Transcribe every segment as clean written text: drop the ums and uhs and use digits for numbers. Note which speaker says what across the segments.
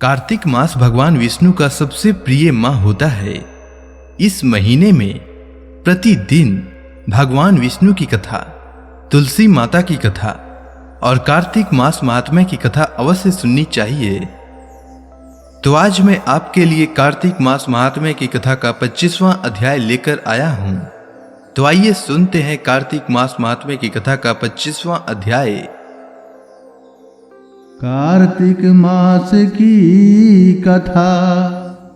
Speaker 1: कार्तिक मास भगवान विष्णु का सबसे प्रिय माह होता है। इस महीने में प्रतिदिन भगवान विष्णु की कथा, तुलसी माता की कथा और कार्तिक मास महात्म्य की कथा अवश्य सुननी चाहिए। तो आज मैं आपके लिए कार्तिक मास महात्म्य की कथा का 25वां अध्याय लेकर आया हूं। तो आइए सुनते हैं कार्तिक मास महात्म्य की कथा का 25वां अध्याय।
Speaker 2: कार्तिक मास की कथा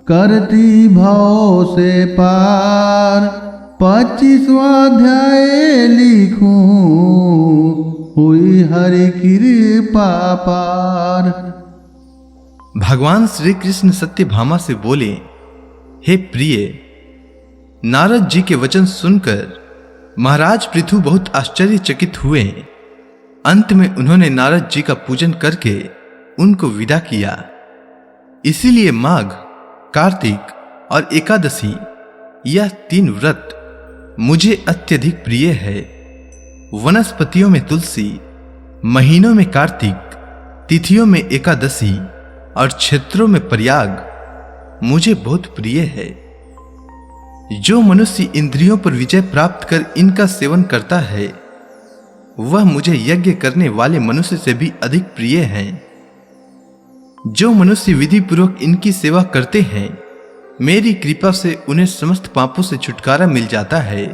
Speaker 2: करती भव से पार, 25वां अध्याय लिखूं हुई हरि कृपा पार।
Speaker 1: भगवान श्री कृष्ण सत्यभामा से बोले, हे प्रिय, नारद जी के वचन सुनकर महाराज पृथु बहुत आश्चर्यचकित हुए। अंत में उन्होंने नारद जी का पूजन करके उनको विदा किया। इसीलिए माघ, कार्तिक और एकादशी यह 3 व्रत मुझे अत्यधिक प्रिय है। वनस्पतियों में तुलसी, महीनों में कार्तिक, तिथियों में एकादशी और क्षेत्रों में प्रयाग मुझे बहुत प्रिय है। जो मनुष्य इंद्रियों पर विजय प्राप्त कर इनका सेवन करता है वह मुझे यज्ञ करने वाले मनुष्य से भी अधिक प्रिय हैं। जो मनुष्य विधि पूर्वक इनकी सेवा करते हैं, मेरी कृपा से उन्हें समस्त पापों से छुटकारा मिल जाता है।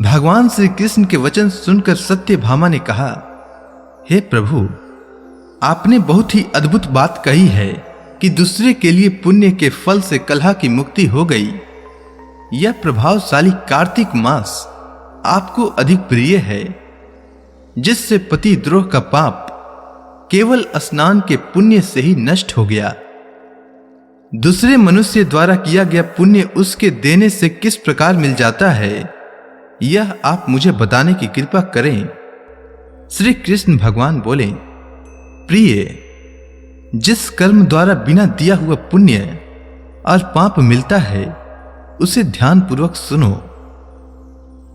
Speaker 1: भगवान श्री कृष्ण के वचन सुनकर सत्यभामा ने कहा, हे प्रभु, आपने बहुत ही अद्भुत बात कही है कि दूसरे के लिए पुण्य के फल से कलह की मुक्ति हो गई। यह प्रभावशाली कार्तिक मास आपको अधिक प्रिय है, जिससे पति द्रोह का पाप केवल स्नान के पुण्य से ही नष्ट हो गया। दूसरे मनुष्य द्वारा किया गया पुण्य उसके देने से किस प्रकार मिल जाता है, यह आप मुझे बताने की कृपा करें। श्री कृष्ण भगवान बोले, प्रिय, जिस कर्म द्वारा बिना दिया हुआ पुण्य और पाप मिलता है उसे ध्यान पूर्वक सुनो।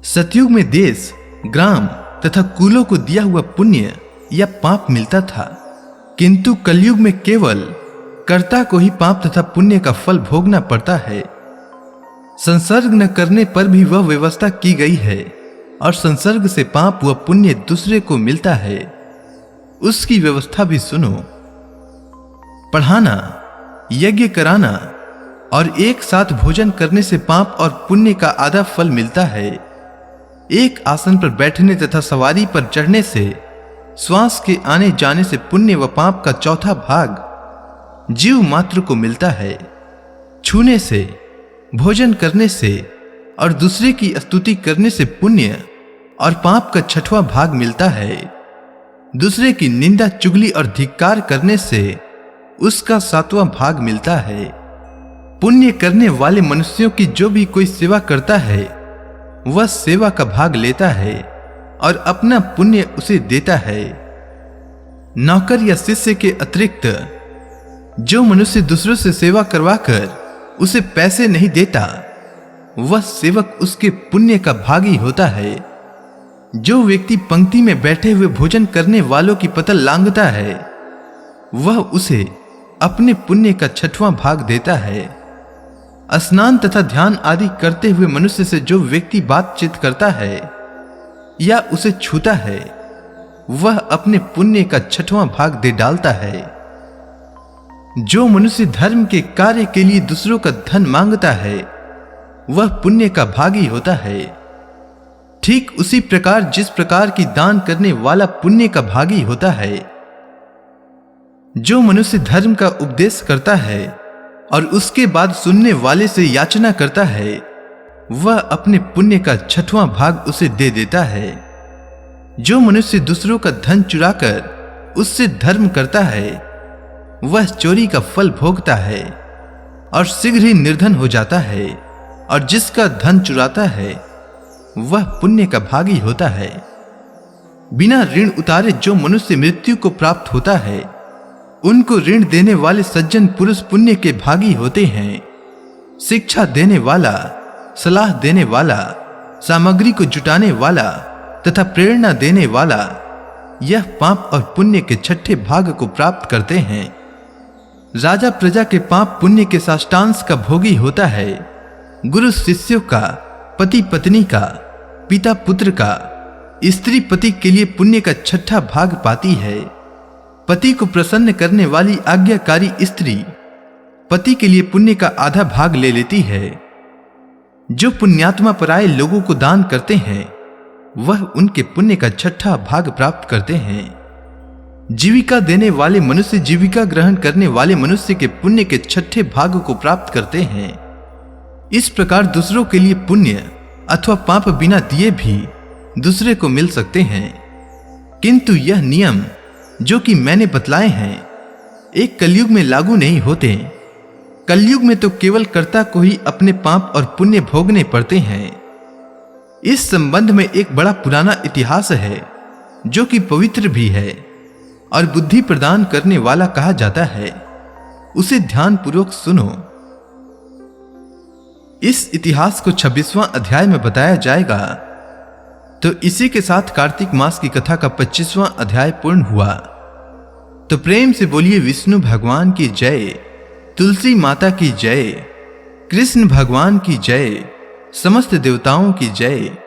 Speaker 1: सतयुग में देश, ग्राम तथा कुलों को दिया हुआ पुण्य या पाप मिलता था, किंतु कलयुग में केवल कर्ता को ही पाप तथा पुण्य का फल भोगना पड़ता है। संसर्ग न करने पर भी वह व्यवस्था की गई है और संसर्ग से पाप व पुण्य दूसरे को मिलता है, उसकी व्यवस्था भी सुनो। पढ़ाना, यज्ञ कराना और एक साथ भोजन करने से पाप और पुण्य का आधा फल मिलता है। एक आसन पर बैठने तथा सवारी पर चढ़ने से, श्वास के आने जाने से पुण्य व पाप का चौथा भाग जीव मात्र को मिलता है। छूने से, भोजन करने से और दूसरे की स्तुति करने से पुण्य और पाप का 6वां भाग मिलता है। दूसरे की निंदा, चुगली और धिक्कार करने से उसका 7वां भाग मिलता है। पुण्य करने वाले मनुष्यों की जो भी कोई सेवा करता है वह सेवा का भाग लेता है और अपना पुण्य उसे देता है। नौकर या शिष्य के अतिरिक्त जो मनुष्य दूसरों से सेवा करवाकर उसे पैसे नहीं देता, वह सेवक उसके पुण्य का भागी होता है। जो व्यक्ति पंक्ति में बैठे हुए भोजन करने वालों की पतल लांघता है, वह उसे अपने पुण्य का 6वां भाग देता है। स्नान तथा ध्यान आदि करते हुए मनुष्य से जो व्यक्ति बातचीत करता है या उसे छूता है, वह अपने पुण्य का 6वां भाग दे डालता है। जो मनुष्य धर्म के कार्य के लिए दूसरों का धन मांगता है, वह पुण्य का भागी होता है। ठीक उसी प्रकार जिस प्रकार की दान करने वाला पुण्य का भागी होता है। जो मनुष्य धर्म का उपदेश करता है और उसके बाद सुनने वाले से याचना करता है, वह अपने पुण्य का 6वां भाग उसे दे देता है। जो मनुष्य दूसरों का धन चुराकर उससे धर्म करता है, वह चोरी का फल भोगता है और शीघ्र ही निर्धन हो जाता है। और जिसका धन चुराता है वह पुण्य का भागी होता है। बिना ऋण उतारे जो मनुष्य मृत्यु को प्राप्त होता है, उनको ऋण देने वाले सज्जन पुरुष पुण्य के भागी होते हैं। शिक्षा देने वाला, सलाह देने वाला, सामग्री को जुटाने वाला तथा प्रेरणा देने वाला, यह पाप और पुण्य के 6ठे भाग को प्राप्त करते हैं। राजा प्रजा के पाप पुण्य के साष्टांश का भोगी होता है। गुरु शिष्यों का, पति पत्नी का, पिता पुत्र का, स्त्री पति के लिए पुण्य का छठा भाग पाती है। पति को प्रसन्न करने वाली आज्ञाकारी स्त्री पति के लिए पुण्य का आधा भाग ले लेती है। जो पुण्यात्मा पराये लोगों को दान करते हैं वह उनके पुण्य का छठा भाग प्राप्त करते हैं। जीविका देने वाले मनुष्य जीविका ग्रहण करने वाले मनुष्य के पुण्य के छठे भाग को प्राप्त करते हैं। इस प्रकार दूसरों के लिए पुण्य अथवा पाप बिना दिए भी दूसरे को मिल सकते हैं। किंतु यह नियम जो कि मैंने बतलाए हैं एक कलयुग में लागू नहीं होते। कलयुग में तो केवल कर्ता को ही अपने पाप और पुण्य भोगने पड़ते हैं। इस संबंध में एक बड़ा पुराना इतिहास है जो कि पवित्र भी है और बुद्धि प्रदान करने वाला कहा जाता है। उसे ध्यानपूर्वक सुनो। इस इतिहास को 26वां अध्याय में बताया जाएगा। तो इसी के साथ कार्तिक मास की कथा का 25वां अध्याय पूर्ण हुआ। तो प्रेम से बोलिए विष्णु भगवान की जय, तुलसी माता की जय, कृष्ण भगवान की जय, समस्त देवताओं की जय।